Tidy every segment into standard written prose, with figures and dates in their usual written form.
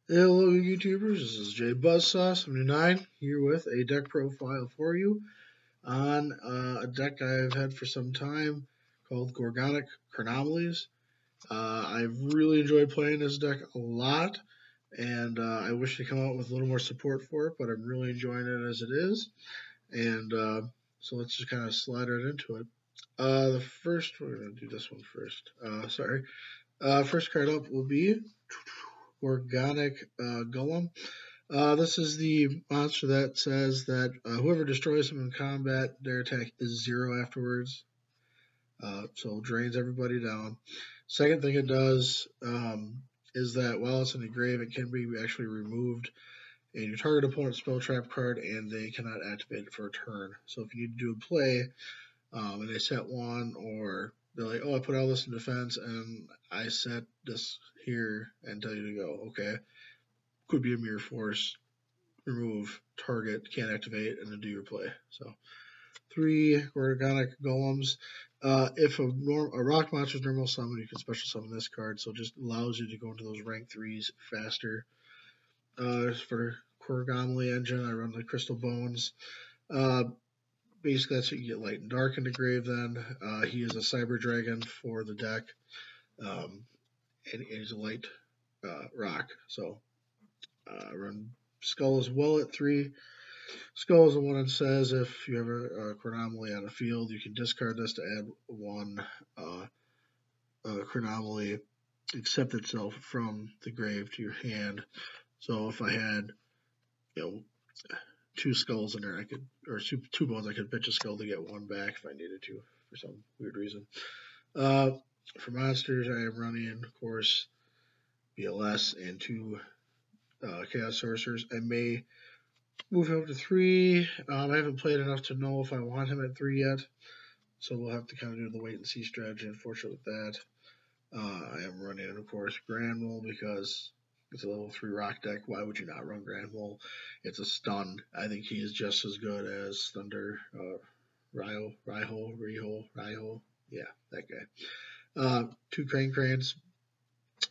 Hello YouTubers, this is JBuzzSauce79 here with a deck profile for you on a deck I've had for some time called Gorgonic Chronomalies. I've really enjoyed playing this deck a lot, and I wish to come out with a little more support for it, but I'm really enjoying it as it is. And so let's just kind of slide right into it. We're going to do this one first. First card up will be Gorgonic Golem. This is the monster that says that whoever destroys him in combat, their attack is 0 afterwards. So it drains everybody down. Second thing it does is that while it's in the grave, it can be actually removed and your target opponent's spell trap card, and they cannot activate it for a turn. So if you need to do a play, and they set one, or they're like, oh, I put all this in defense, and I set this here and tell you to go. Okay, could be a mirror force, remove, target, can't activate, and then do your play. So 3 Gorgonic Golems. If a rock monster is normal summon, you can special summon this card, so it just allows you to go into those rank 3s faster. For Chronomaly engine, I run the Crystal Bones. Basically, that's what you get light and dark in the grave then. He is a Cyber Dragon for the deck, and he's a light rock. So I run Skull as well at 3. Skull is the one that says if you have a Chronomaly on a field, you can discard this to add 1 Chronomaly, accept itself from the grave to your hand. So if I had, 2 skulls in there, I could, or 2 bones, I could pitch a skull to get 1 back if I needed to for some weird reason. For monsters, I am running, of course, BLS and 2 Chaos Sorcerers. I may move him up to 3. I haven't played enough to know if I want him at 3 yet, so we'll have to kind of do the wait and see strategy, unfortunately, with that. I am running, of course, Granville because it's a level 3 rock deck. Why would you not run Granville? It's a stun. I think he is just as good as Thunder, Riho. Yeah, that guy. 2 Cranes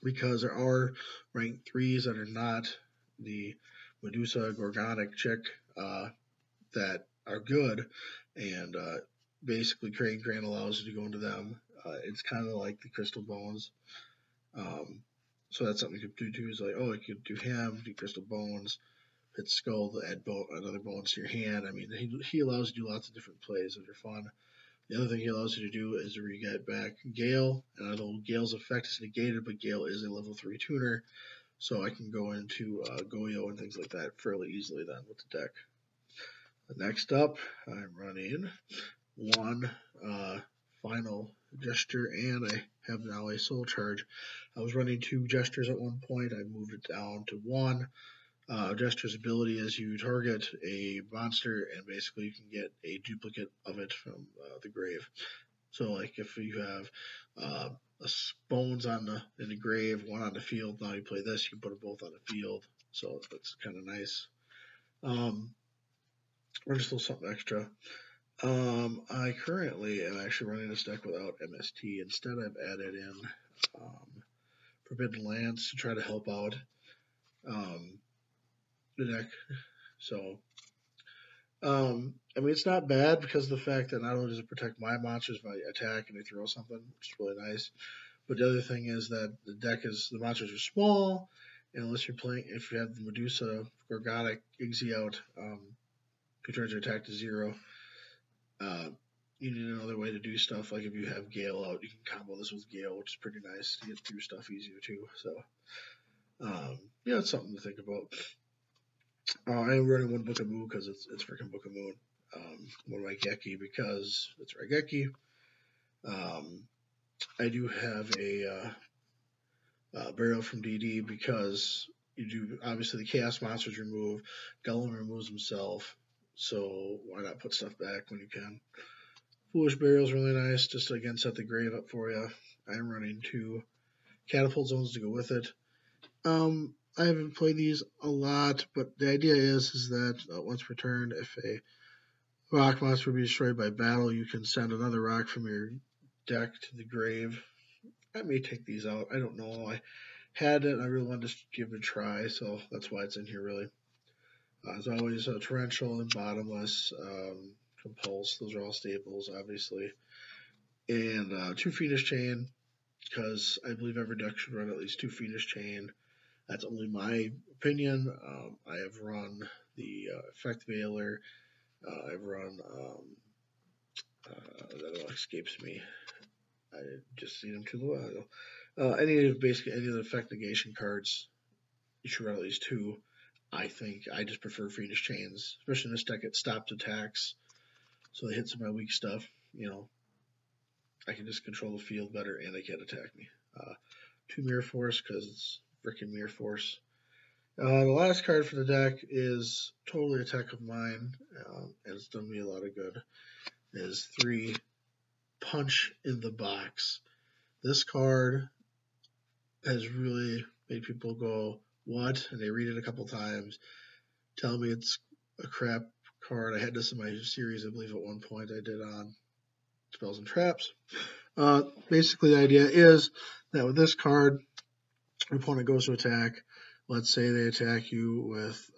because there are rank 3s that are not the Medusa Gorgonic chick that are good, and basically Crane allows you to go into them. It's kind of like the Crystal Bones. So that's something you could do too. Is like, oh, you could do him, do Crystal Bones, hit Skull to add another bones to your hand. I mean, he allows you to do lots of different plays that are fun. The other thing he allows you to do is where you get back Gale, and although Gale's effect is negated, but Gale is a level 3 tuner, so I can go into Goyo and things like that fairly easily then with the deck. Next up, I'm running 1 Final Gesture, and I have now a Soul Charge. I was running 2 Gestures at one point. I moved it down to 1. Gesture's ability is you target a monster, and basically you can get a duplicate of it from the grave. So, like if you have bones in the grave, 1 on the field, now you play this, you can put them both on the field. So that's kind of nice. Or just a little something extra. I currently am actually running this deck without MST. Instead, I've added in Forbidden Lands to try to help out the deck. So, I mean, it's not bad because of the fact that not only does it protect my monsters by attack and they throw something, which is really nice, but the other thing is that the monsters are small, and unless you're playing, if you have the Medusa Gorgonic Iggy out, who turns your attack to 0, you need another way to do stuff. Like if you have Gale out, you can combo this with Gale, which is pretty nice to get through stuff easier too. So, yeah, it's something to think about. I am running 1 Book of Moon because it's freaking Book of Moon. 1 Raigeki because it's Raigeki. I do have a Burial from DD because you do, obviously the Chaos Monsters remove, Gollum removes himself, so why not put stuff back when you can. Foolish Burial is really nice, just to again set the grave up for you. I'm running 2 Catapult Zones to go with it. I haven't played these a lot, but the idea is that once per turn, if rock monster will be destroyed by battle. You can send another rock from your deck to the grave. I may take these out. I don't know. I had it. I really wanted to give it a try, so that's why it's in here, really. As always, Torrential and Bottomless, Compulse. Those are all staples, obviously. And 2 Fiendish Chain, because I believe every deck should run at least 2 Fiendish Chain. That's only my opinion. I have run the Effect Veiler. I've run, that all escapes me. I just seen them too long ago. Basically any of the Effect Negation cards, you should run at least 2. I think I just prefer Fiendish Chains, especially in this deck. It stops attacks, so they hit some of my weak stuff. I can just control the field better, and they can't attack me. 2 Mirror Force, because it's freaking Mirror Force. The last card for the deck is totally a tech of mine, and it's done me a lot of good. Is 3 Punch in the Box. This card has really made people go, what? And they read it a couple times, tell me it's a crap card. I had this in my series, I believe, at one point I did on Spells and Traps. Basically, the idea is that with this card, your opponent goes to attack. Let's say they attack you with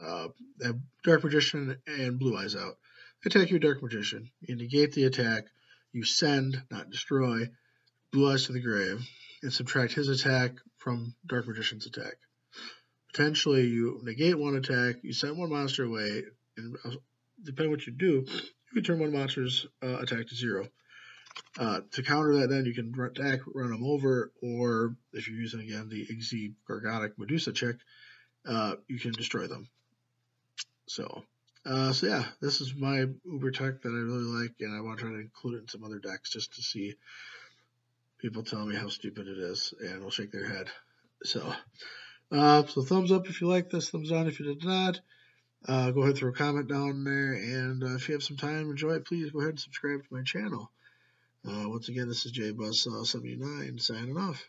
Dark Magician and Blue Eyes out. They attack you with Dark Magician. You negate the attack. You send, not destroy, Blue Eyes to the grave and subtract his attack from Dark Magician's attack. Potentially, you negate one attack, you send one monster away, and depending on what you do, you can turn one monster's attack to 0. To counter that, then you can run them over, or if you're using again the Igzy Gorgonic Medusa chick, you can destroy them. So yeah, this is my Uber tech that I really like, and I want to try to include it in some other decks just to see people tell me how stupid it is, and will shake their head. So thumbs up if you like this, thumbs down if you did not. Go ahead and throw a comment down there, and if you have some time, enjoy it, please go ahead and subscribe to my channel. Once again, this is JBuzzsaw79 signing off.